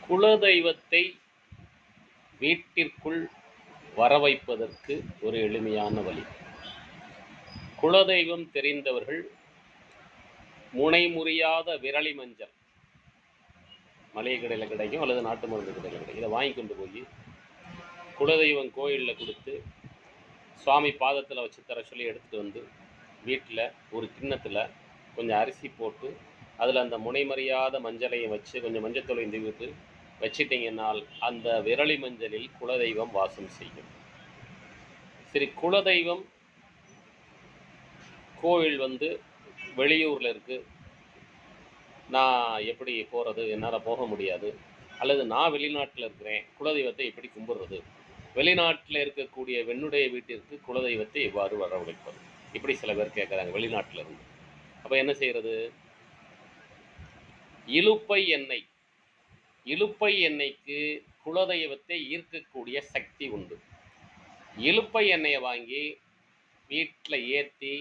குலதெய்வத்தை வீட்டிற்குள் வர வைப்பதற்கு ஒரு எளிமையான வழி. குலதெய்வம் தெரிந்தவர்கள் முனைமுறியாத விரலி மஞ்சள் மளிகை கடையில் கிடைக்கும், அல்லது நாட்டு மருந்து கடையில் கிடைக்கும். இதை வாங்கி கொண்டு போய் குலதெய்வம் கோயிலில் கொடுத்து சுவாமி பாதத்தில் வச்சு தர சொல்லி எடுத்துகிட்டு வந்து வீட்டில் ஒரு கிண்ணத்தில் கொஞ்சம் அரிசி போட்டு அதில் அந்த முனைமறியாத மஞ்சளையும் வச்சு கொஞ்சம் மஞ்சத்தூளையும் தூவிட்டு வச்சிட்டிங்கன்னால் அந்த விரலி மஞ்சளில் குலதெய்வம் வாசம் செய்யும். சரி, குலதெய்வம் கோவில் வெளியூரில் இருக்குது, நான் எப்படி போகிறது, என்னால் போக முடியாது, அல்லது நான் வெளிநாட்டில் இருக்கிறேன், குலதெய்வத்தை எப்படி கும்பிட்றது, வெளிநாட்டில் இருக்கக்கூடிய வெண்ணுடைய வீட்டிற்கு குலதெய்வத்தை எவ்வாறு வரவழைப்பது, இப்படி சில பேர் கேட்குறாங்க வெளிநாட்டில் இருந்து. அப்போ என்ன செய்கிறது? இலுப்பை எண்ணெய்க்கு குலதெய்வத்தை ஈர்க்கக்கூடிய சக்தி உண்டு. இலுப்பை எண்ணெயை வாங்கி வீட்டில் ஏற்றி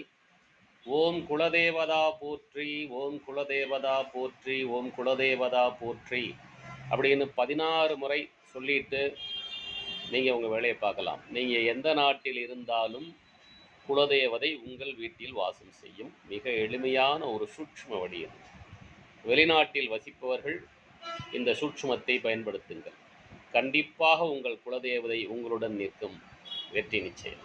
ஓம் குலதேவதா போற்றி, ஓம் குலதேவதா போற்றி, ஓம் குலதேவதா போற்றி அப்படின்னு 16 முறை சொல்லிட்டு நீங்கள் உங்கள் வேலையை பார்க்கலாம். நீங்கள் எந்த நாட்டில் இருந்தாலும் குலதேவதை உங்கள் வீட்டில் வாசம் செய்யும். மிக எளிமையான ஒரு சூட்சும வழி இது. வெளிநாட்டில் வசிப்பவர்கள் இந்த சூட்சுமத்தை பயன்படுத்துங்கள். கண்டிப்பாக உங்கள் குலதேவதை உங்களுடன் நிற்கும். வெற்றி நிச்சயம்.